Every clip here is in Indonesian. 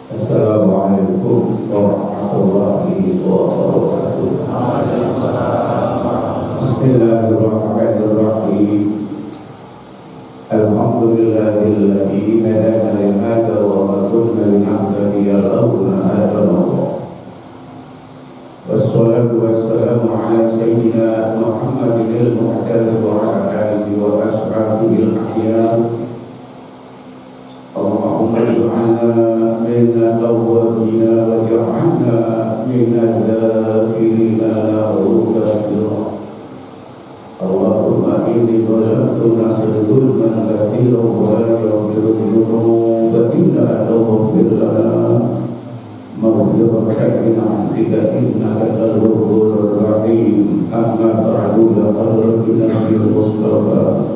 Assalamualaikum warahmatullahi wabarakatuh. Bismillahirrahmanirrahim. Alhamdulillahilladzi hadana li hadza wa ma kunna linahtadiya lawla an hadana Allah. Wassalatu wassalamu ala sayyidina Muhammadil muhtadi wa ala alihi wa ashabihi al-akhyar. Allahumma ij'alna minal tawwabina waj'alna minal dzakirina al-mukhlasina. Allahumma inni zalamtu nafsi dzulman katsiran wa la yaghfiru dzunuba illa anta faghfir lana maghfiratan min 'indika innaka antal ghafurur rahim. Amma ba'du, laqad rabbina bil mustafa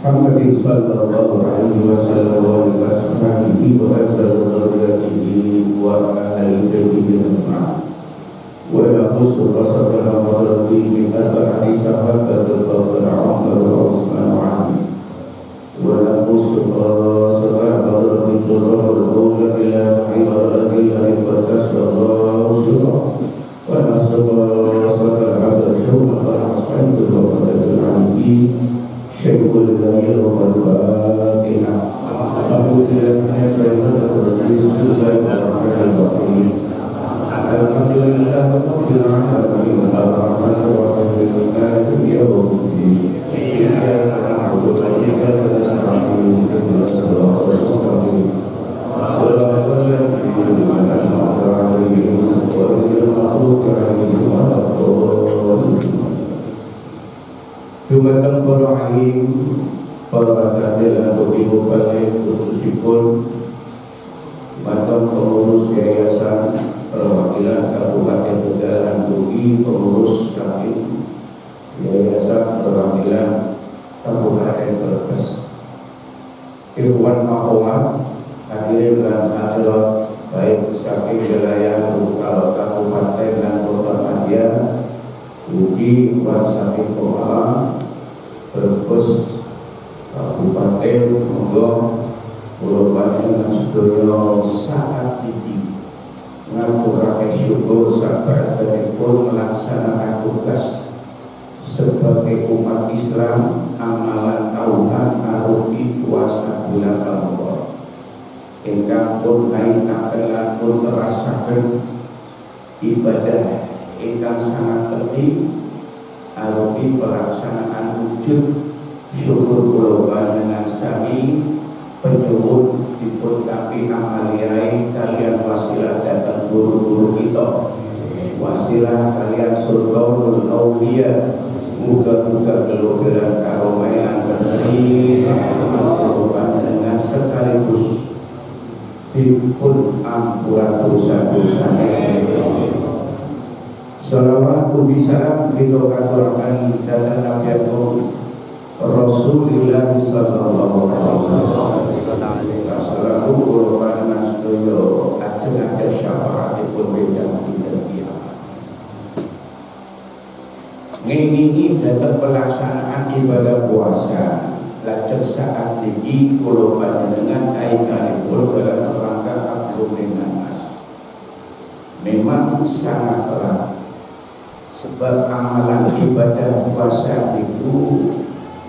Muhammadin sallallahu alaihi wasallam wa ala alihi wa ashabihi wa ahli baitihi ajma'in. Wa yaqussu qasatan marati min al-hadis hatta tadabbar Umar wa Utsman wa Ali. Wa yaqussu qasatan marati surah al-qawla ila ibarati wa tasawwur wa nasaba qasatan hadha syumma al-hasan wa al-ali Syekul Ghani al-Fatihah. Alhamdulillah rabbil alamin ar-rahmanir rahim maliki yawmiddin. Iyyaka na'budu wa iyyaka nasta'in ihdinas siratal mustaqim. Shiratal ladzina an'amta 'alaihim ghairil maghdubi 'alaihim waladdallin. Dumateng para alim, para asatidz lan ibu balik khususipun dumateng pengurus yayasan perwakilan Kabupaten Tegal Dugi, pengurus saking yayasan perwakilan Kabupaten Brebes, ikhwan akhwat hadirin lan hadirat baik saking wilayah Kabupaten dan Kota Madya, Dugi, ikhwan saking Kota Brebes Kabupaten, monggo kula panjenengan sedaya saat iki ngaturaken syukur sabatanipun melaksanakan tugas sebagai umat Islam amalan tahunan arupi puasa bulan Ramadan ingkang pun kaitaken lan pun terasaken ibadah ingkang sangat penting arupi pelaksanaan wujud syukur kula panjenengan sami penyuwun dipun tapi amaliyai kalian wasilah datang guru-guru kita, wasilah kalian sultanul auliya, muga-muga keluhuran karomah lan berkeri kula panjenengan sekaligus dipun ampuran dosa-dosane. Salawat puji salam kita katuraken dhateng Nabi Agung Rasulullah sallallahu alaihi wasallam. Assalamu warahmatullahi wabarakatuh. Ajeng-ajeng syafaatipun bidang dinten kiamat. Ngingingi dhateng pelaksanaan ibadah puasa lajeng saat iki kula panjenengan kaitanipun dalam rangka Abdul Nas. Memang sangat berat. Sebab amalan ibadah puasa itu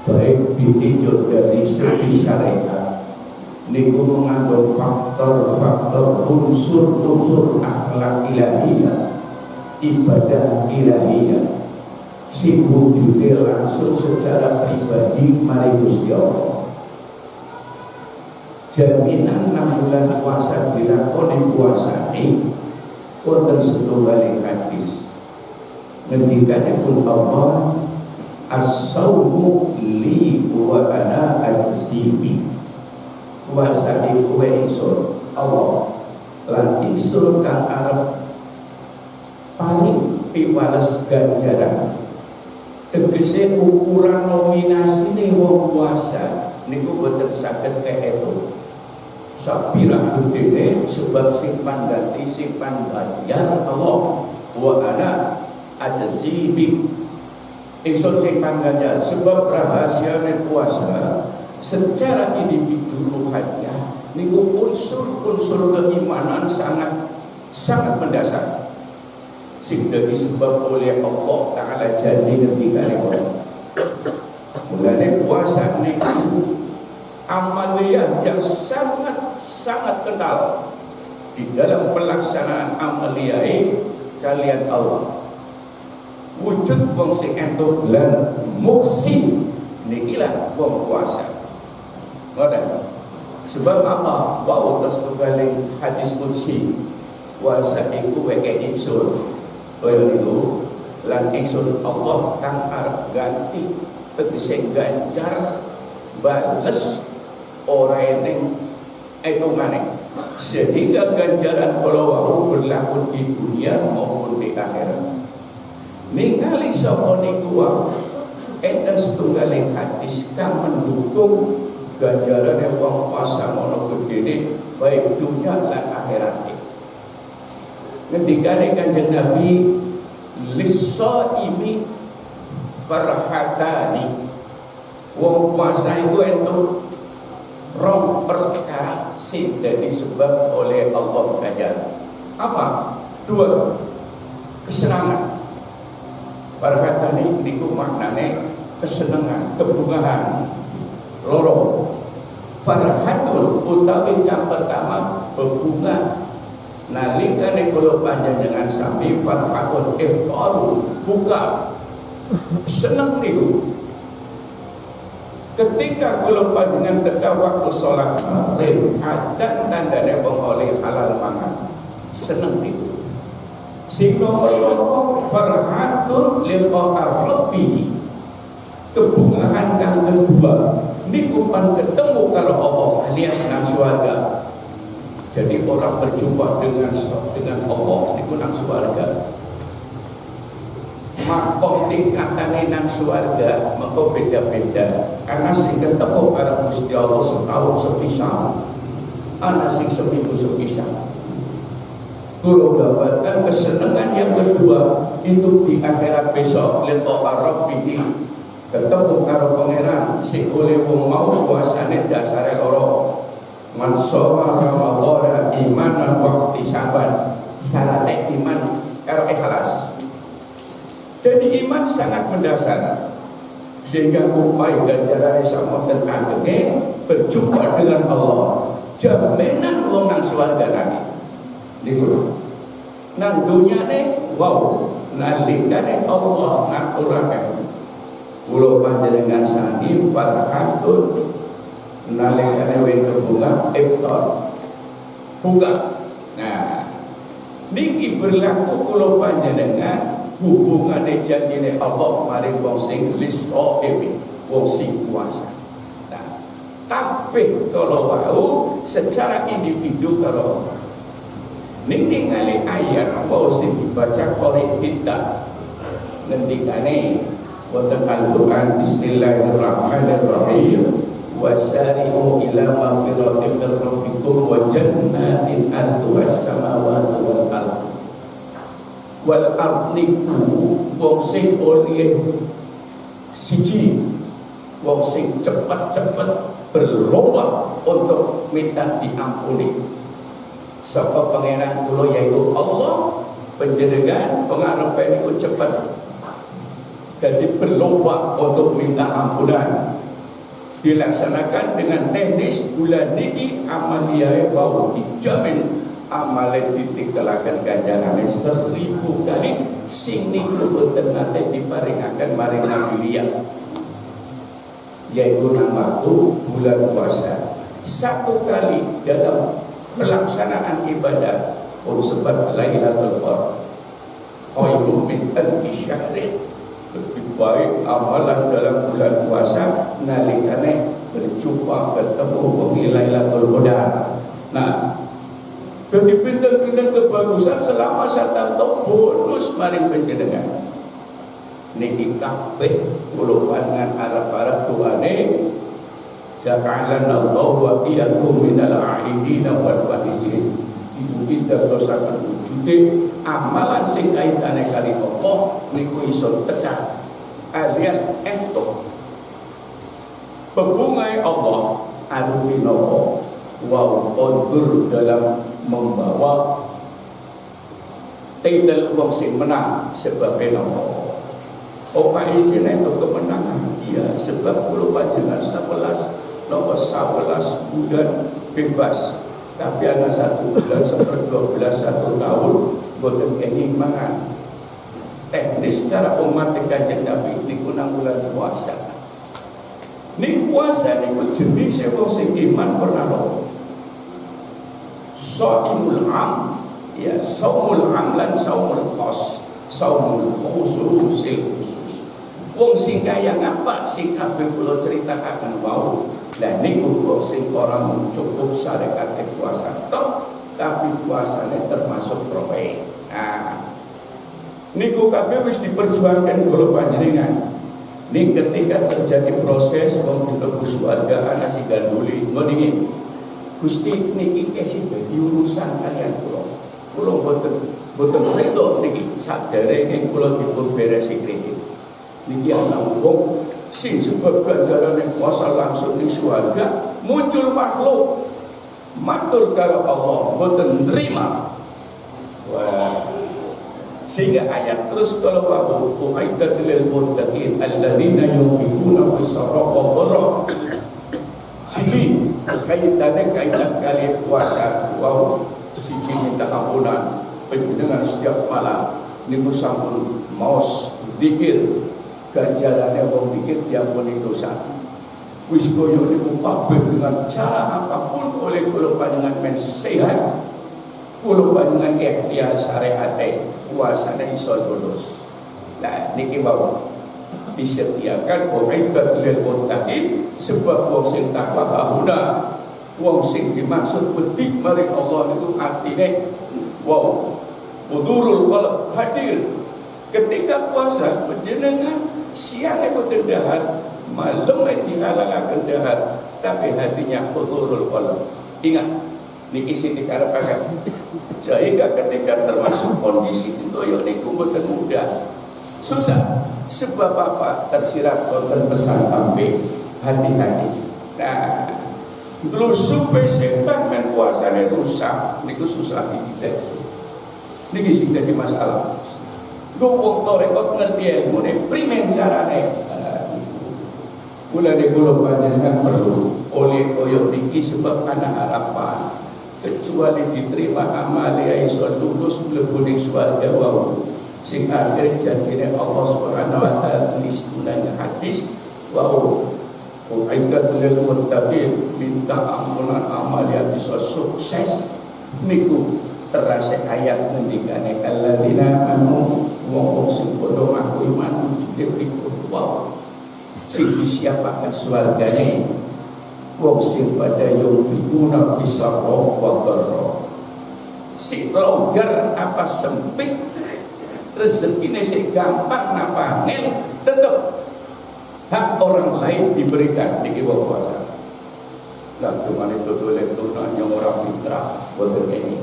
baik ditinjau dari segi syariat niku mengandung faktor-faktor unsur-unsur akhlak ilahiyah, ibadah ilahiyah sing wujude langsung secara pribadi mari Gusti Allah. Jaminan 6 bulan puasa dilakoni puasane wonten setunggaling hadis. Ngendikanipun Allah, as-saumu li wa ana ajzibi. Puasa iku ingsun Allah lan ingsun kang arep paling piwales ganjaran. Tegese ukuran nominasine wong puasa niku boten saged keetu. Sabirah gedene sebab sing pangganti sing panggantian Allah wa ana ajzibi. Ingsun sing panggantian sebab rahasiane puasa secara individu ruhaniah niku unsur-unsur keimanan sangat mendasar. Sing dadi sebab oleh Allah Ta'ala jadi ketika niku. Mulane puasa niku amaliyah yang sangat kental di dalam pelaksanaan amaliyah kalian Allah. Wujud wong sing entuk lan muhsin nikilah wong puasa. Ngoten. Sebab apa? Wa tasbukaling hadis qudsi puasa iku weke ingsun. Kaya niku lan ingsun Allah kang arep ganti tegese ganjar bales ora eneng etungane. Sehingga ganjaran kula wau berlaku di dunia maupun di akhirat. Ningali sapa niku wae enten setunggaling hadis kang mendukung ganjarane wong puasa mono gedene baik dunia lan akhirat. Ngendikane Kanjeng Nabi lis-shaimi farhatani. Wong puasa iku entuk rong perkara sing dadi sebab oleh Allah ganjar. Apa? Dua, kesenangan. Farhatani niku maknane kesenangan, kebungahan. Loro, farhatul utawi yang pertama bebunga nalikane kula panjenengan sami farhatul iftar buka seneng niku ketika kula panjenengan teka waktu salat maghrib adzan tandane wong oleh halal mangan seneng niku sing nomor farhatul liqa'ar rabbi kebungahan kang kedua niku pan ketemu kalau Allah alias nang surga. Jadi orang berjumpa dengan Allah niku nang surga. Makom tingkatane nang surga mengko beda-beda. Karena sing ketemu karo Gusti Allah setahun sepisan. Ana sing seminggu sepisan. Kulo dapatkan kesenangan yang kedua itu di akhirat besok liqa rabbih. Ketemu karo pangeran sing oleh wong mau puasane dasare loro. Man shoma ramadhana imanan wa ihtisaban. Syarat iman karo ikhlas. Jadi iman sangat mendasar. Sehingga upaya ganjarane samonten kangge berjumpa dengan Allah. Jaminan wong nang swarga nanti. Niku. Nang dunyane wow, nalikane Allah ngaturaken kula panjenengan sami farhatun nalikane wektu bunga iftar buka. Nah niki berlaku kula panjenengan hubungane janjine Allah maring wong sing lisoepi wong sing puasa. Nah kabeh kalau wau secara individu karo niki ngali ayat apa sing dibaca qori kita ngendikane wonten Al-Qur'an bismillahirrahmanirrahim wasari'u ila maghfiratin min rabbikum wa jannatin arduhas samawati wal ardh wal ardniku wong sing oleh siji wong sing cepat-cepat berlomba untuk minta diampuni sapa pangeran kula yaitu Allah panjenengan pangarepe niku cepat. Jadi berlomba untuk minta ampunan dilaksanakan dengan teknis bulan ini amaliyah bahwa dijamin amalan ditikalakan ganjarannya 1000 kali sing niku boten nate diparingaken maring Nabi yaitu nama bulan puasa 1 kali dalam pelaksanaan ibadah sebab Lailatul Qadar khairun min alfi syahrin. Lebih baik amalan dalam bulan puasa nalikane berjumpa ketemu wengi Lailatul Qadar. Nah, jadi pinten-pinten kebagusan selama 1 tahun bonus maring panjenengan. Niki kabeh kula panjenengan arep-arep tuane ja'alana Allah wa iyyakum minal a'idina wal faisin. Ibu kita dosakan wujude amalan sing kaitane kali Allah niku iso tekan alias entuk bebungai Allah arupi nopo qadur dalam membawa titel wong sing menang sebabnya nopo. Faizin itu kemenangan dia sebab kula panjenengan 11 bulan bebas. Tapi ada 1 bulan 12 1 tahun boten kenging mangan. Teknis cara umat Kanjeng Nabi niku nang bulan puasa. Ning puasa niku jenis wong sing iman pernah lho. Shaimul am, ya saumul am lan saumul khos, saumul khusus. Wong sing kaya ngapa sing kabeh kula critakaken wau. Lah niku wong sing ora cukup syariat puasa tok, tapi puasane termasuk proe. Nah, niku kabeh wis diperjuangkan kula panjenengan. Ning ketika terjadi proses wong dilebu swarga ana sing ganduli, ngono niki. Gusti niki kesih dadi urusan kalian kula. Kula boten redo niki saderenge kula dipun beresi kredit. Niki ana wong sing sebab ganjarane puasa langsung ning swarga muncul makhluk matur karo Allah boten nerima. Wah, sehingga ayat terus kalau wau uiddat lil muttaqin alladzina yunfiquna fis sarra'a dharra. Siji kaitan kali puasa wau siji minta ampunan panjenengan setiap malam niku sampun maos zikir ganjarane wong pikir diampuni dosa. Wis koyo niku kabeh dengan cara apapun oleh kula panjenengan men sehat. Kula panjenengan ikhtiar syariate puasane iso lulus. Nah niki wau disediakan uiddat lil muttaqin sebab wong sing takwa hauna. Wong sing dimaksud betik mari Allah itu artine wow hudurul qalb hadir. Ketika puasa panjenengan siang boten dahar, malam dihalangaken dahar, tapi hatinya hudurul qalb. Ingat, niki sing dikarepaken. Sehingga ketika termasuk kondisi toyo niku boten mudah. Susah. Sebab apa? Tersirat wonten pesan tambe hati-hati. Nah, lu supaya setan men puasane rusak, niku susah dideteksi. Niki sing dadi masalah. Wong torekot ngerti ilmu ne primen carane. Kula panjenengan perlu oleh koyo niki sebab ana harapan kecuali diterima amale iso lulus mlebu ning swarga wau. Sing akhir jadine Allah Subhanahu wa taala tuliskan hadis wau uiddat lil muttaqin minta ampunan amal yang bisa sukses niku terasa ayat ngendikane alladzina amanu wong sing padha ngaku iman wujud iku wow sing disiapaken swargane wong sing padha yunfikuna fisarra wa dharra sing longgar apa sempit rezekine sing gampang napa angel tetep hak orang lain diberikan niki wong puasa. Lah cuman itu tulen tunanya orang fitrah boten ini.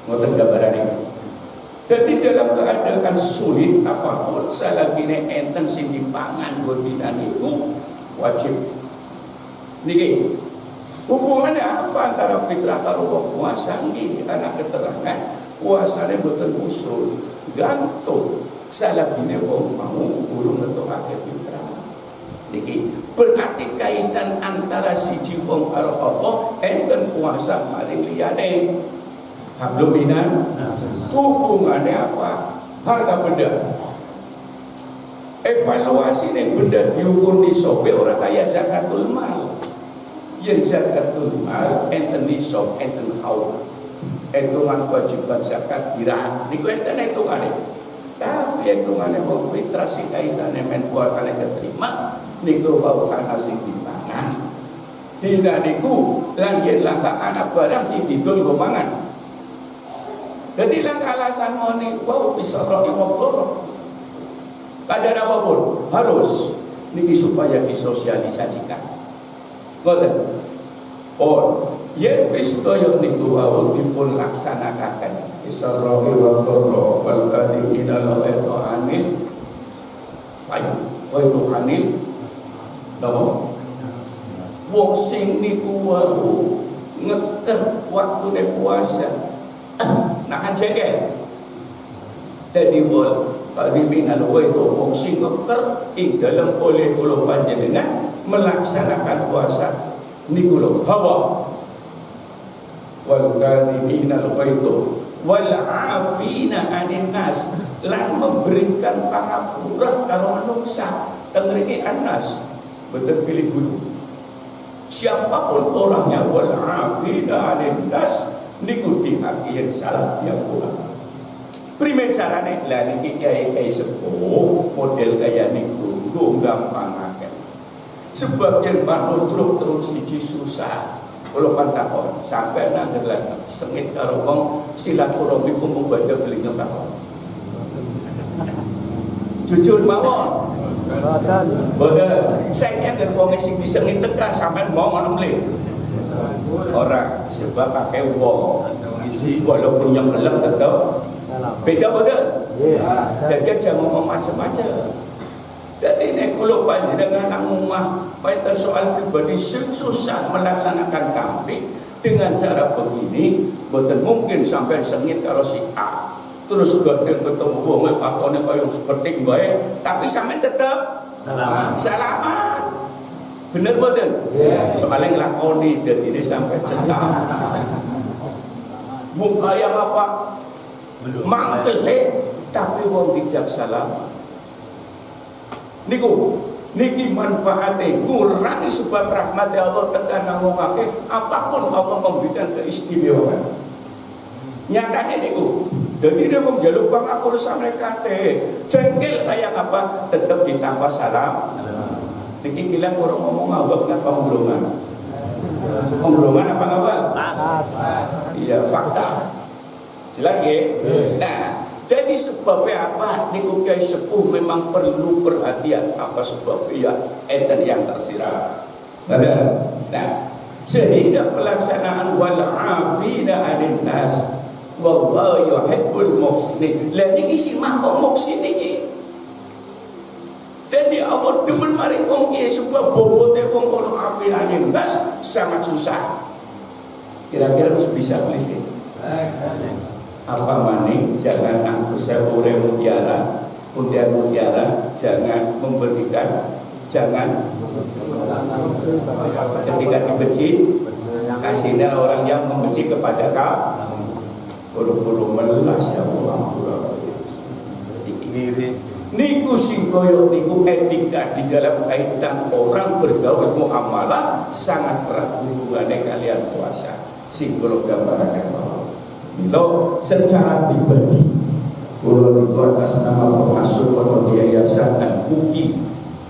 Ngoten gambarane. Jadi dalam keadaan sulit apapun salagine enten sing dipangan botinan niku wajib. Niki hubungannya apa antara fitrah karo wong puasa nggih ana keterangan puasane boten usul gantung salagine wong mau urung ngetokake fitrah. Niki berarti kaitan antara siji wong karo Allah enten puasa maring liyane. Hablum minan hubungannya apa? Harta benda. Evaluasi ning benda diukur nisobe ora kaya zakatul mal. Yen zakatul mal enten nisob enten haul. Hitungan kewajiban zakat dirah niku enten hitungane. Tapi hitungane wong fitrah sing kaitane men puasane keterima niku wau kana sing dipangan. Dina niku lan yen langka anak barang sing didol go mangan. Jadi lang alasan moni wau fisarra iwaqara. Kadang apapun harus niki supaya disosialisasikan. Ngoten. Oh, yen wis kaya niku wau dipun laksanakaken fisarra iwaqara wal kadina la anil ayo wae anil dawa. Wong sing niku wau ngeker waktu puasa nahan jengkel dadi wol pamimpin wa itu wong sing ngeker ing dalem oleh kula panjenengan melaksanakan puasa niku lho hawa wal kadhibina al-ghaitu wal 'afina 'anil nas lan memberikan pangapura karo manungsa teng mriki anas betul pilih guru siapapun orangnya wal 'afina 'anil nas niku dihaki yang salah yang kurang primen carane lah niki kiai sepuh model kaya niku gampang. Sebagian panujruk terus siji susah. Kalau pantakon sampai nang ngelak sengit karo wong silaturahmi kumpul badhe beli takon. Jujur mawon. Boten. Saiki anggere wong sing disengit tekan sampean mau ngono mlih. Ora sebab akeh wong isi walaupun yang gelem tetep beda boten. Jadi aja ngomong macam-macam. Jadi ini kalau panjenengan ngomong paiten soal pribadi susah melaksanakan tampik dengan cara begini, betul mungkin sampai sengit kalau si A. Terus gandeng ketemu wong pakone koyo seperti bae, tapi sampai tetap selamat. Bener boten? Soalnya nglakoni dadi ini sampai cetak. Muka yang apa? Mangkele tapi wong dijak selamat. Niki manfaatnya ngurangi sebab rahmat Allah tekan ngomongake apapun Allah memberikan keistimewaan. Nyatanya niku, jadi dia menjaluk pangapura sampai kate, cengkel kayak apa tetap ditambah salam. Niki kila orang ngomong ngawak napa ngombrongan. Ngombrongan apa ngawak? Iya fakta. Jelas ya? Nah. Jadi sebabnya apa? Niku kiai sepuh memang perlu perhatian apa sebabnya enten yang tersirat. Nah, sehingga pelaksanaan wal 'afina 'anil nas wallahu yuhibbul muhsinin. Lah niki sing mampu muhsin iki. Jadi awak demen mari wong kiai sebab bobote wong kono 'afina 'anil nas sangat susah. Kira-kira bisa beli sih. Apa maning jangan angkus saya boleh mutiara jangan memberikan jangan ketika dibenci kasihnya orang yang membenci kepada kamu bulu-bulu melas ya Allah niku sing koyo niku etika di dalam kaitan orang bergaul muamalah sangat erat hubungannya kalian puasa sing kula gambaraken lo secara pribadi kalau itu atas nama pengasuh atau yayasan dan kuki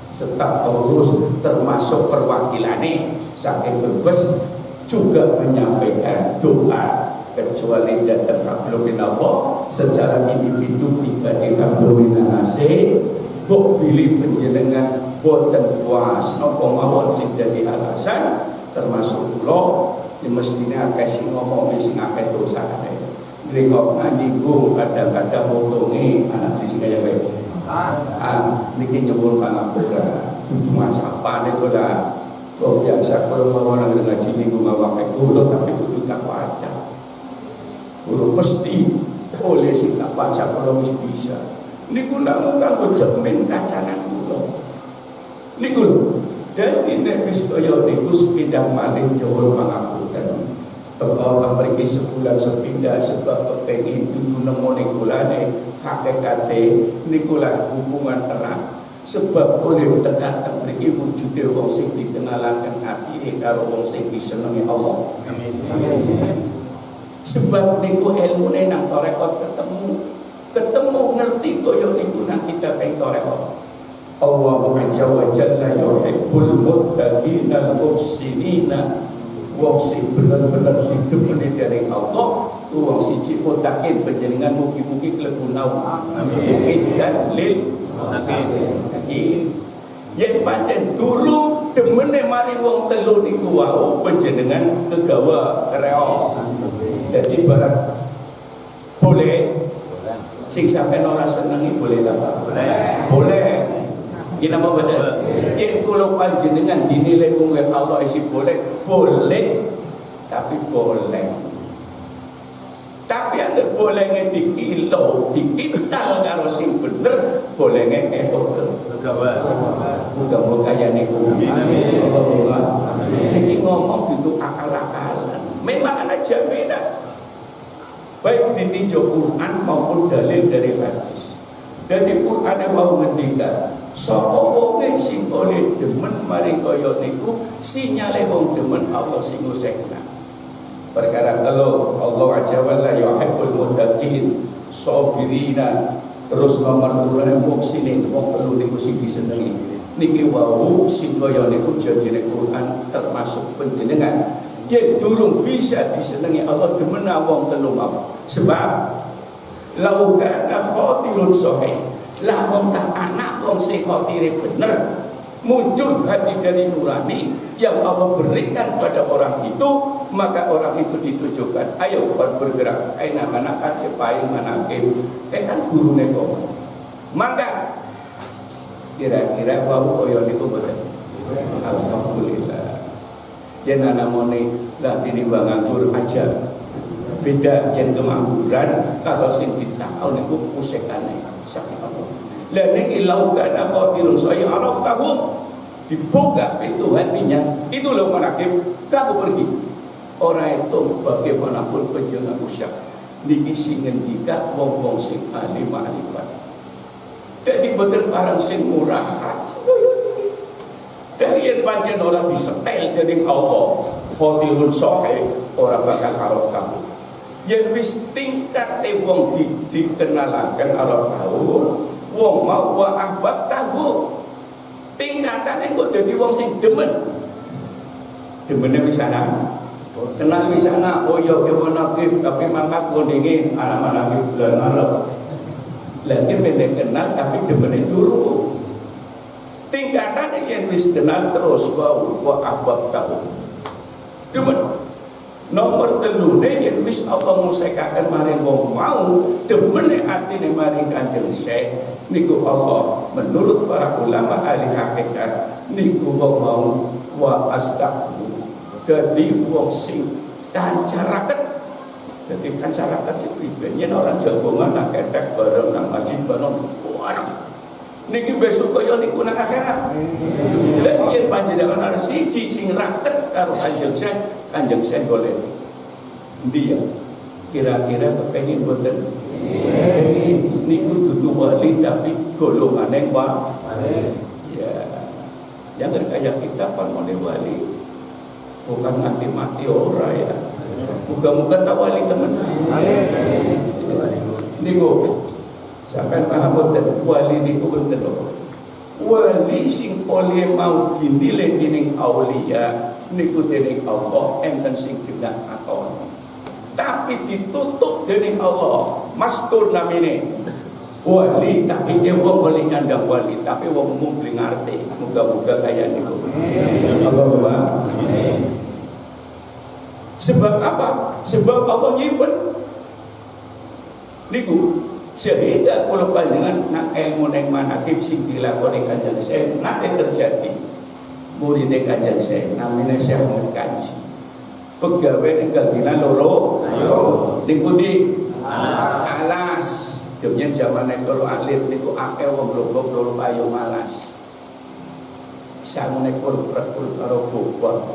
serta pengurus termasuk perwakilannya sakit berbes juga menyampaikan doa kecuali datang hablum Allah secara individu pribadi hablum minase buk pilih penjenengan boten puas nopo mawon sing dadi alasan termasuk kula mestinya kasih ngomong sing akeh dosane. Gregok niku kadang-kadang motonge anak di sini kaya bae. Niki nyuwun pangapura. Dudu masapane kula. Kok biasa kalau mau nang ngaji niku ngawake kula tapi kudu tak waca. Kula mesti oleh sing tak waca kula mesti bisa. Niku namung kanggo jemen kacanan kula. Niku lho. Dadi nek wis kaya niku sepindah malih nyuwun pangapura. Pekal mriki sebulan sepindah sebab kepengin dudu nemone kulane hakikate niku lah hubungan erat sebab oleh tekan mriki wujude wong sing dikenalaken atine karo wong sing disenengi Allah. Amin. Sebab niku ilmune nang tarekat ketemu ngerti kaya niku nang kitab tarekat. Allah azza wa jalla yuhibbul muttaqina al-muhsinina. Wong sing bener-bener hidup ini dari Allah, wong siji mutakin panjenengan mugi-mugi klebu nawa. Amin. Dan lil mutakin. Yen pancen durung demene mari wong telu niku wau panjenengan kegawa kreo. Jadi barat boleh sing sampeyan ora senengi boleh ta, Pak? Boleh. Kita mau betul. Yang kalau panjenengan dinilai oleh Allah isi boleh, tapi boleh. Tapi ada bolehnya dikilo, dikintal karo sing bener, bolehnya ketok. Muga-muga ya niku. Ini ngomong itu akal-akalan. Memang ada jaminan. Baik ditinjau Quran maupun dalil dari hadis. Dari Quran yang mau ngendikan, sapa wonge sing oleh demen mari kaya niku sinyale wong demen Allah sing ngusekna. Perkara kalau Allah Azza wa Jalla yuhibbul muttaqin sabirina terus memerlukan muksinin wong perlu niku sing disenengi. Niki wau sing kaya niku janjine Quran termasuk panjenengan yen durung bisa disenengi Allah demen wong telu mau. Sebab laukana khotirun sahih lah wong tak anak wong sing khotire bener muncul hati dari nurani yang Allah berikan pada orang itu, maka orang itu ditujukan ayo bergerak anak-anak ke paling manake kan guru neko maka kira-kira wau koyo niku boten. Alhamdulillah yen ana mone lah tinimbang nganggur aja beda yang kemangguran kalau sing ditakau niku pusekane saking Allah. Lah niki laukana qatilun saya araf tahu dibuka pintu hatinya itu loh manakib kamu pergi orang itu bagaimanapun penjenengan usyak niki sing ngendika wong-wong sing ahli ma'rifat. Dadi boten parang sing murahan. Dari yang pancen orang disetel dening Allah qatilun sahih orang bakal araf tahu. Yang wis tingkate wong dikenalaken arep tahu wong mau wa ahbab tahu tingkatane kok dadi wong sing demen wis ana kenal wis ana oh ya kemenakib tapi mangkat kuninge ana manakib bulan ngarep lagi pendek kenal tapi demene turu tingkatane yang wis kenal terus wa ahbab tahu demen. Nomor telune yen wis Allah ngusekaken maring wong mau demene atine maring Kanjeng Syekh niku Allah menurut para ulama ahli hakikat niku wong mau wa astaqu dadi wong sing kancaraket dadi kancaraket sing pribadi yen orang jagongan nak ketek bareng nang masjid bareng warang niki besok kaya niku nang akhirat. Lah yen panjenengan ana siji sing raket karo Kanjeng Syekh golek. Dia kira-kira kepengin boten? Niku dudu wali tapi golongane wali. Ya. Yang kaya kita pamone wali. Bukan mati-mati ora ya. Muga-muga tak wali temen. Niku sampai paham boten wali niku boten lho. Wali sing oleh mau dinilai dening aulia niku dening Allah enten sing genah aton. Tapi ditutup dening Allah mastur namine wali tapi dia wong boleh ngandang wali tapi wong umum beli ngerti. Muga-muga kaya niku. Allahumma amin. Sebab apa? Sebab Allah nyimpen niku sehingga kalau panjenengan nak ilmu neng manakib sing dilakoni Kanjeng Syekh nate terjadi murid Kanjeng Syekh namanya Syekh Muhammad Kanji pegawai ning Gadilan loro ayo niku di alas dene zaman nek kalau alit niku akeh wong blok loro ayo malas samune kurang karo bobot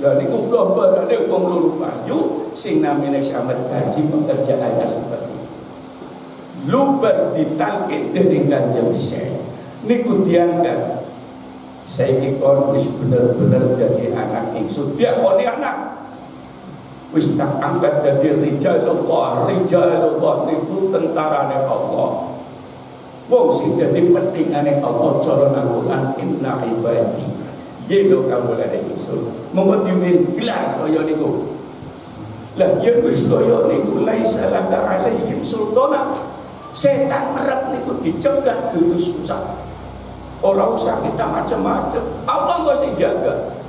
lha niku gambarane wong loro ayo sing namanya Syekh Muhammad Kanji pekerjaannya seperti luber ditalkin dari Kanjeng Syekh niku diangkat saiki kon wis bener-bener dadi anak ingsun diakoni anak wis tak angkat dadi rijalullah niku tentarane Allah wong sing dadi pentingane Allah cara nang Quran inna ibadi yelo kawulane ingsun monggo diwin gelar kaya niku lah yen wis kaya niku laisa laka alaihim sultana setan merep niku dicegah dudu susah. Ora usah kita macam-macam. Allah kok sing jaga.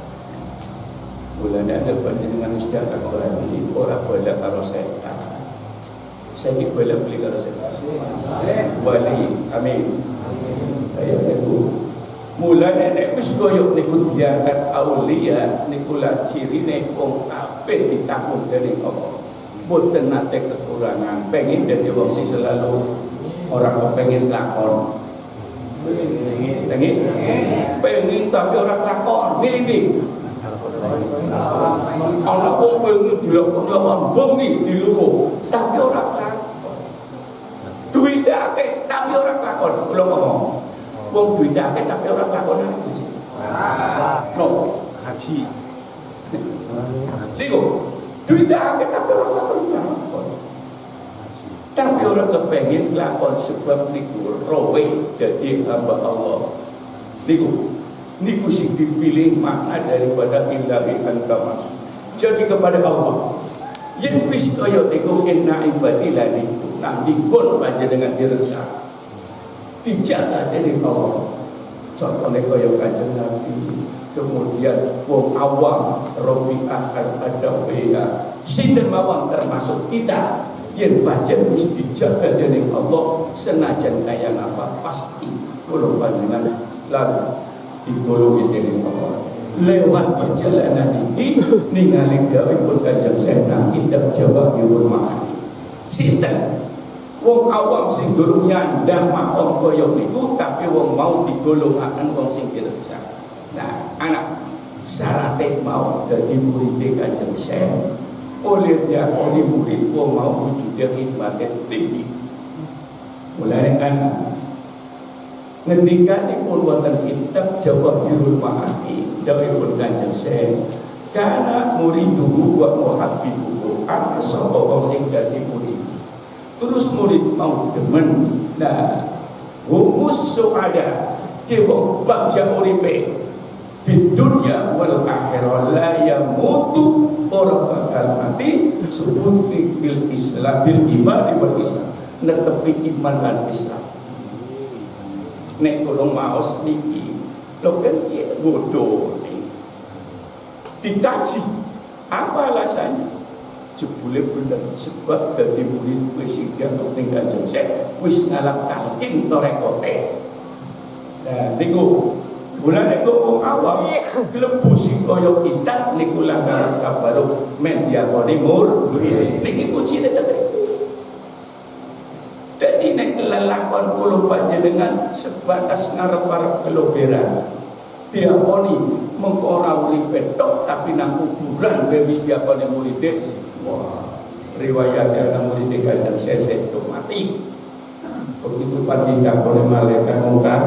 Mulane nek panjenengan wis jaga berarti ora boleh karo setan. Saiki boleh beli karo setan. Wali, amin. Ayo niku. Mulane nek wis koyo niku diangkat aulia niku lah cirine wong kabeh ditanggung dening Allah. Boten nate kekurangan. Pengen dadi wong sing selalu ora kepengin lakon. Pengen tapi ora lakon. Milih ana wong pengen dilakon bengi diluru tapi ora lakon. Duit akeh tapi ora lakon. Kula ngomong. Wong duit akeh tapi ora lakon. No, haji. Sigo. Duit akeh tapi ora lakon. Tapi orang kepengin lakon sebab niku rowe dadi hamba Allah. Niku sing dipilih makna daripada ilahi antamas. Jadi kepada Allah. Yen wis kaya niku inna ibadillah niku nak dikon panjenengan diresa. Dijaga dening Allah. Contohnya kaya Kanjeng Nabi. Kemudian wong awam Rabi'ah al-Adawiyah. Sinten mawon termasuk kita. Yang pancen wis dijaga dening Allah senajan kaya apa pasti kula panjenengan lalu digolongi dening Allah. Lewat perjalanan ini ningali dawuhipun Kanjeng Sunan kitab Jawahirul Ma'ani. Sinten wong awam sing durung nyandang makom kaya niku tapi wong mau digolongaken wong sing diresa. Nah, anak syaratnya mau dadi murid Kanjeng Sunan oleh dia oleh murid wong mau wujudnya khidmatnya tinggi. Mulai kan ngendikan pun wonten kitab Jawahirul Ma'ani dawuhipun Kanjeng Sunan kana muriduhu wa muhabbibuhu ana sapa wong sing dadi murid terus murid mau demen. Nah humus suada ki wong bagja uripe di dunia wal akhirah la yamutu orang bakal mati subuti bil Islam bil iman wal Islam netepi iman dan Islam. Nek kula maos niki lho kan bodoh nih dikaji apa alasannya jebule bener sebab dadi murid wis sing ning Kanjeng Sunan wis ngalap talqin torekote. Nah niku bulan itu awal klebu sing kaya kita niku lantaran kabaru men diakoni niki kuncine teng mriku. Dadi nek lelakon kula panjenengan sebatas ngarep-arep keloberan diakoni mengko ora uripe tok tapi nang kuburan wis diakoni murid. Wah, riwayatnya nang murid Kanjeng Sesek itu mati. Begitu pandika oleh malaikat mungkar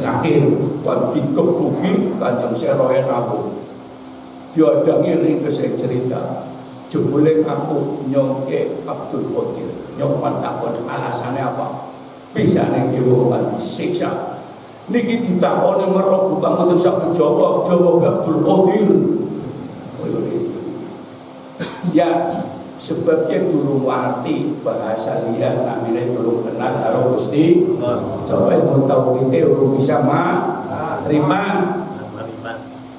akhir waktu kebuki Kanjeng Seroe Rabu diadangi ring kesek cerita jebule aku nyongke Abdul Qadir nyopan takon alasannya apa bisa nih diwong disiksa niki ditakoni merok bukan mboten saged jawab Abdul Qadir ya sebabnya durung arti bahasa liat namine durung kenal karo Gusti coba mun tau kita urung bisa terima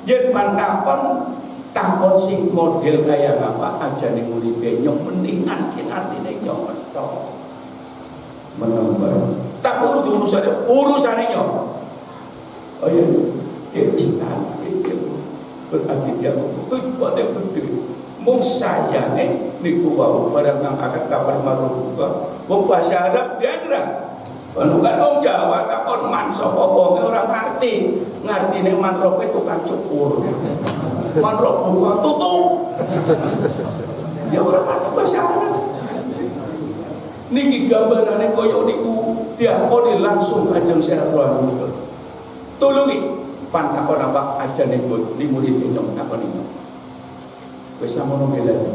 yen pantakon takon sing model kaya apa aja ning murid nyok mendingan sing artine nyok tok menambah tak urusane nyok oh iya wis tak berarti dia kok pada gede mung sayane niku wau barang kang akan kabar maruka wong bahasa Arab diandra anu kan wong Jawa takon man sapa wong ora ngerti ngartine man rope tukang cukur man rope tutung ya ora ngerti bahasa Arab niki gambarane koyo niku diakoni langsung Kanjeng Syekh tulungi pantakon apa aja ning murid nyong takon iki wis samono gelane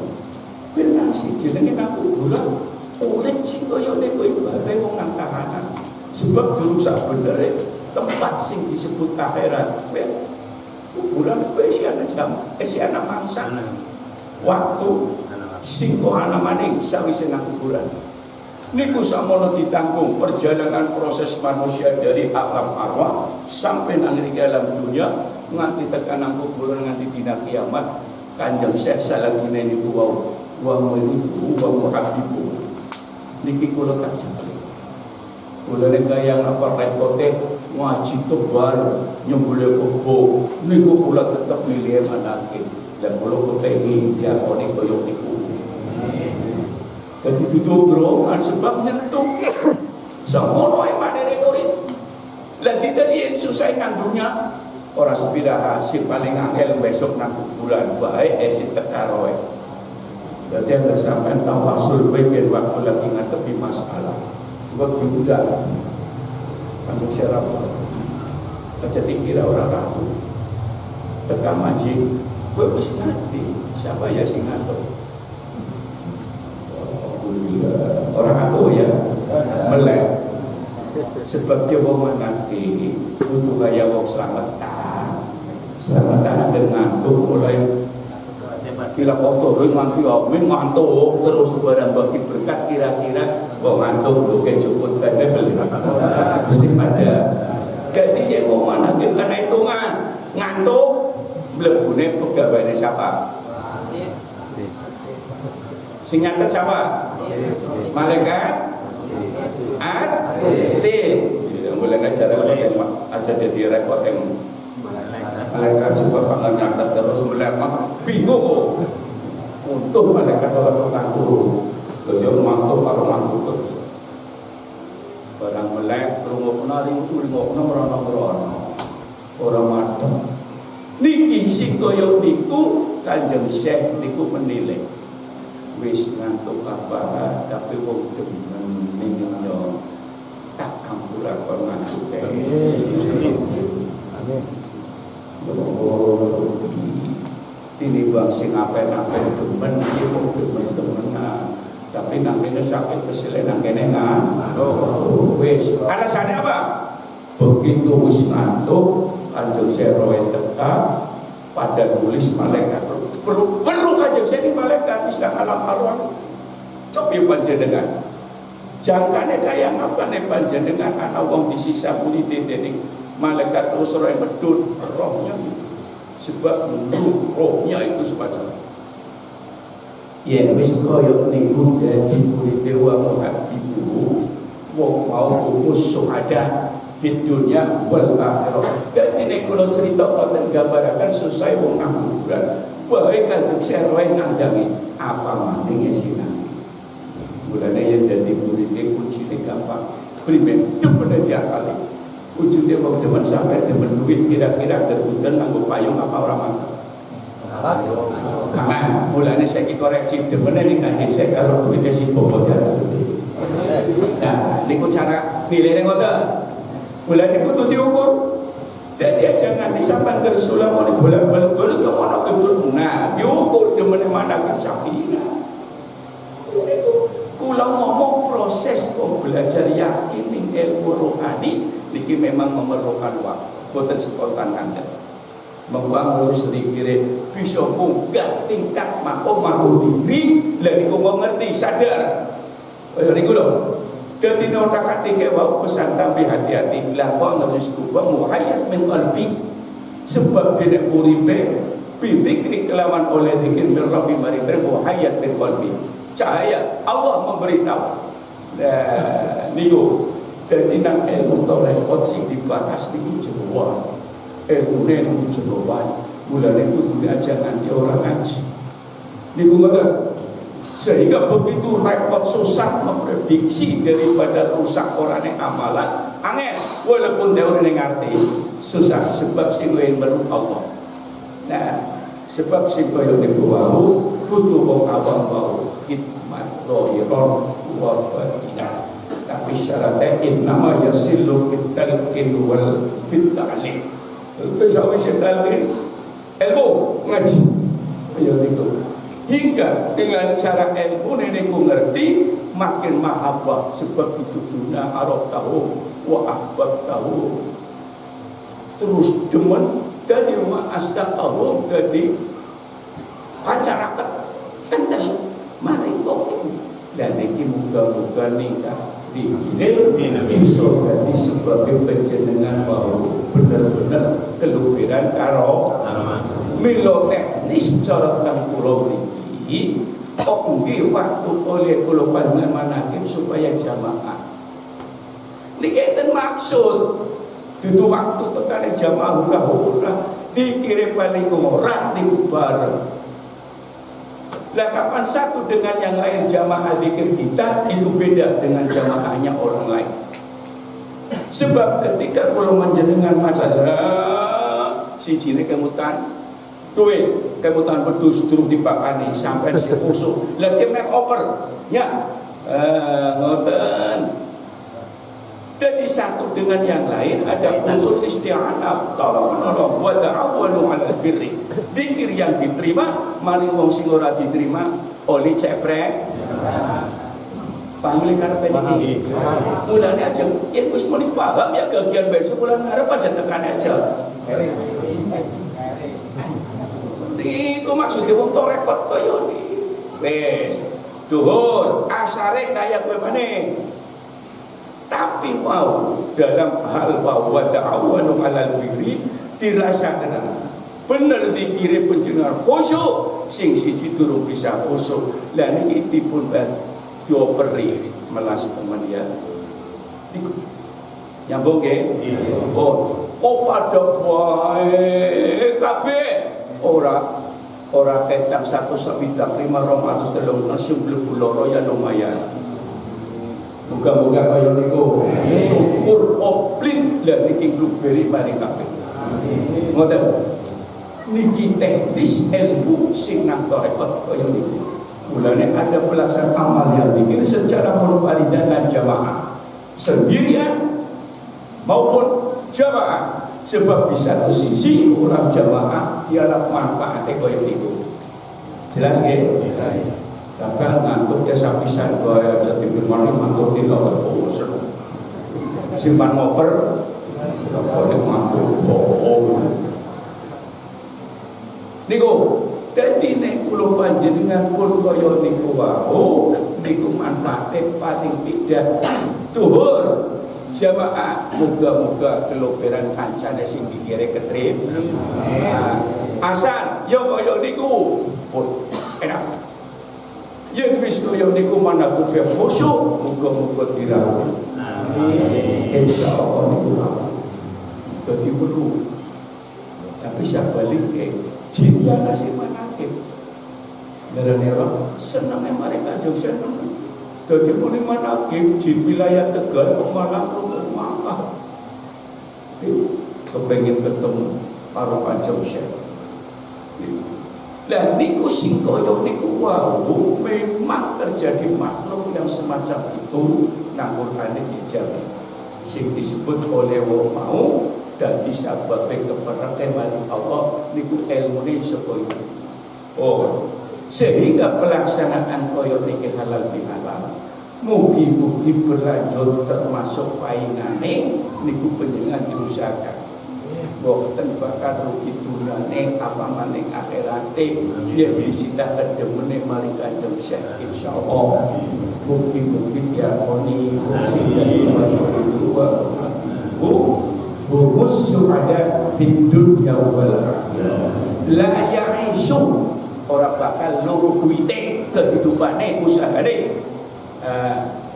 benar sih jenenge aku bulan oleh sing kaya niku ibadah wong nang tahanan sebab durung sak benere tempat sing disebut akhirat kuburan wis ana mangsa waktu sing kok ana maning sawise nang kuburan niku samono ditanggung perjalanan proses manusia dari alam arwah sampai nang alam dunia nganti tekan nang kuburan nganti dina kiamat. Kanjeng Syekh salagine niku wau wa muridu wa muhabbibu niki kula tak cekeli kula nek kaya apa repote ngaji tebal nyembule kebo niku kula tetep milih manake Dan kalau kepengin dia kone koyo niku. Dadi dudu brongan sebab nyentuh. Semono ae manene murid. Lah diteri susah kandungnya ora sepiraha si paling angel besok nang kuburan bae si tekaroe. Dadi nek sampean tawasul bae waktu lagi ngadepi masalah. Waktu budak kanjeng serap aja dikira orang ragu tekan majik gue wis ngerti siapa ya sing ngatur orang aku ya melek sebab dia mau ngerti butuh kaya wong selamatan dengan tuh mulai bila kotor ngantuk terus barang bagi berkat kira-kira wong ngantuk lho cukup tadi beli mesti pada jadi dia mau ngantuk karena hitungan ngantuk mlebune pegawainya siapa sing nyatet siapa malaikat mulai ngajar aja jadi rekod yang malaikat sebab pangan nyatet terus melihat bingung kok untuk malaikat kalau ngantuk terus dia ngantuk kalau ngantuk terus barang melek rungokna ringokna merono-merono orang madem niki sing kaya niku Kanjeng Syekh niku menilai wis ngantuk apa tapi wong demen minyo tak ampura kon ngantuk amin ini bang sing apen-apen demen iki wong demen-demenan tapi nang kene sakit kesile nang kene wis alasannya apa begitu wis ngantuk Kanjeng Syekh teka pada tulis malaikat perlu Kanjeng Syekh malaikat wis nang alam arwah coba panjenengan jangkane kaya ngapane panjenengan ana wong disisa muni dening malaikat terus ora medhut rohnya sebab rohnya itu semacam ya wis koyo niku dadi murid dewa muhadibu wong mau umus syuhada fid dunya wal akhirah. Dadi nek kula crita konten gambaraken susah wong ngaburan bae Kanjeng Syekh ngandangi apa maning sinang mulane yen dadi murid kuncine gampang primen demen diakali ujune wong demen sampe demen duit kira-kira kebutuhan nganggo payung apa ora mangkel nah, mulanya saya koreksi demennya nih Kanjeng Syekh kalau duitnya si bobot ya. Nah, ini cara nilainya ngoten. Mulanya kudu diukur. Jadi aja nganti sampean kersulah mau bolak-balik ke mana kebun. Nah, diukur demennya mana kan sapina. Kula ngomong proses kok belajar yakin ning ilmu rohani niki memang memerlukan waktu. Boten spontan kangen. Membangun sedikit bisa munggah tingkat makom diri lagi kau ngerti sadar niku lho dadi otak ati wae pesan tapi hati-hati lah kok ngerti kuwa muhayyat min qalbi sebab dene uripe bidzikri kelawan oleh zikir rabbi mari muhayyat min qalbi cahaya Allah memberitahu niku dadi nang ilmu tauhid sing dibahas niku Jawa ilmune niku Jawa mulane kudu diajak nanti orang ngaji niku ngoten sehingga begitu repot susah memprediksi daripada rusak orangnya amalan angel walaupun dia orang yang ngerti susah sebab sing luwih meru Allah nah sebab sing koyo niku wau kudu wong awam wau khidmat dhahirun wa batinah tapi syaratnya innama yasillu bitalqin wal bitta'lim wis talqin ilmu ngaji ya niku hingga dengan cara ilmu nenekku ngerti makin mahabbah sebab tutuna arab tahu wa ahbab tahu terus demen dari rumah asdak tahu jadi pancaraket kendel mari kok dan iki muga-muga nikah di iso dadi sebagai penjenengan bahwa benar-benar kelupiran karo milo teknis cara kang kula mriki kok nggih waktu oleh kula panjenengan manakim supaya jamaah niki enten maksud dudu waktu tekane jamaah hura-hura dikirim paling orang niku bareng. Lah kapan satu dengan yang lain jamaah zikir kita itu beda dengan jamaahnya orang lain. Sebab ketika kalau menjenengan masalah si cine kemutan duit kemutan pedus turun di pakani sampai si kusuk lagi make over ya ngoten. Jadi satu dengan yang lain ada unsur isti'anah, tolong menolong, wa ta'awanu 'alal birri. Zikir yang diterima maring wong sing ora diterima oli ceprek. Paham karepe iki. Mulane aja yen wis muni paham ya gagian besok bulan ngarep aja tekan aja. Iku maksudnya wong tok repot kaya iki. Wis, duhur, asare kaya kowe meneh. Tapi wow, dalam hal bahwa ta'awanu 'alal birri dirasakan bener dikire penjenengan khusyuk sing siji durung bisa khusyuk. Lah niki dipun dioperi melas teman ya. Niku nyambung nggih? Oh pada wae kabeh ora ketang 1,5 500 sebelum loro ya lumayan. Moga-moga kaya niku syukur komplit lan niki blueberry paling kabeh. Ngoten. Niki teknis ilmu sing nang tarekat kaya niku. Mulane ada pelaksanaan amal yang dikir secara munfaridan dan jamaah. Sendirian maupun jamaah. Sebab di satu sisi orang jamaah ialah manfaatnya kaya niku. Jelas nggih? Bahkan ngantuk ya sapisan bahaya jadi firman ngantuk di lawan bosan simpan ngoper boleh ngantuk niku jadi nek kula panjenengan pun kaya niku wau niku manfaate paling tidak tuhur jamaah muga-muga keloperan kancane sing dikire ketrip asan yo kaya niku pun enak. Yang wis kaya niku mana kuwi khusyuk muga-muga dirawuh. Amin. Insyaallah niku dadi perlu. Tapi sabalike jin ya kasih manake. Nera-nera seneng mereka jauh seneng. Dadi muni manake jin wilayah Tegal kok malah rumah. Kepengin ketemu karo Kanjeng Syekh. Dan niku sing kaya niku wau memang terjadi makhluk yang semacam itu nang Quran dijamin sing disebut oleh wong mau dan disebabke kepercayaan marang Allah niku ilmune saka itu. Oh, sehingga pelaksanaan kaya niki halal bihalal mugi-mugi berlanjut termasuk paingane niku panjenengan diusahakan. Boten bakal rugi dunane apa maning akhirate yen disita kedemene mari Kanjeng Syekh insyaallah mugi-mugi diakoni sing dua humus syuhada fid dunya wal akhirah la ya'ishu ora bakal loro kuwite kehidupane usahane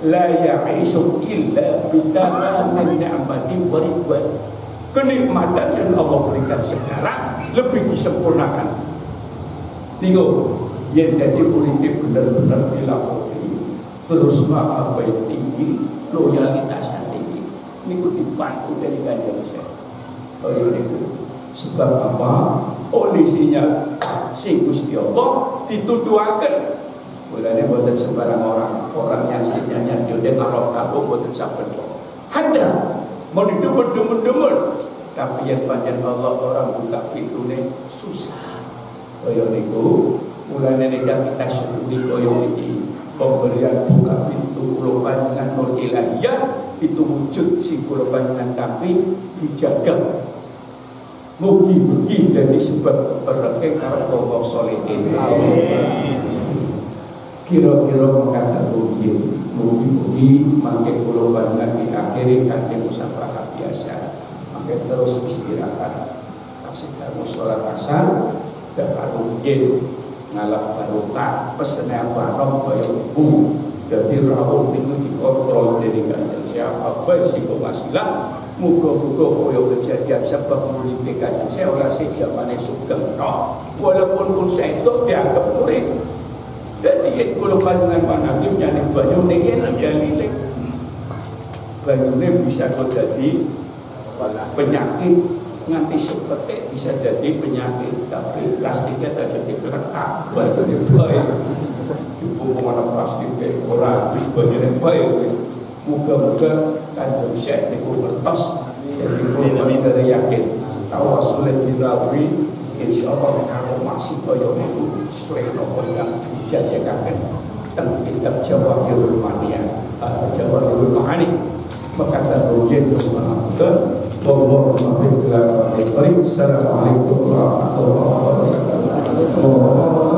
la ya'ishu illa bitamamin ni'matin wa ridwan. Kenikmatan yang Allah berikan sekarang lebih disempurnakan. Tengok, yang jadi politik benar-benar dilakukan. Terus apa yang tinggi, loyalitasnya tinggi. Ini dibantu dari Kanjeng Syekh. Sebab apa? Polisinya si Gusti Allah dituduhaken. Mulane boten sembarang orang yang sebenarnya dia arep kabeh boten saben kok. Ada mau demen-demen tapi yang panjang Allah orang buka pintune susah. Kaya niku mulane nek kita syukuri kaya iki pemberian buka pintu kula panjenengan nur ilahiyah itu wujud sing kula panjenengan tapi dijaga. Mugi-mugi dadi sebab berkah karo wong salihin. Amin. Kira-kira mengatakan mugi-mugi mangke kula panjenengan diakhiri kanthi musyawarah biasa. Mangke terus istirahat. Kasih kamu sholat asar dan baru ngalap barokah pesene barok kaya ibu Jadi rawuh niku dikontrol dening Kanjeng Syekh apa sing wasilah. Muga-muga kaya kejadian sebab murid Kanjeng Syekh ora sing zamane Sugeng tok. Walaupun pun sedo dianggap murid. Jadi kalau panjenengan manakim nyane banyu ning kene ya lilik. Banyune bisa kok jadi penyakit nganti sepetik bisa jadi penyakit, tapi plastiknya tak jadi retak banyune bae. Cukup mana plastik orang wis banyune bae. Muga-muga Kanjeng Syekh niku ngertos jadi kula yakin tawasul dirawi insyaallah kalau masih kaya niku sesuai nopo yang dijajakaken teng kitab Jawahirul Ma'ani Jawahirul Ma'ani maka terwujud ke bahwa Assalamualaikum warahmatullahi wabarakatuh.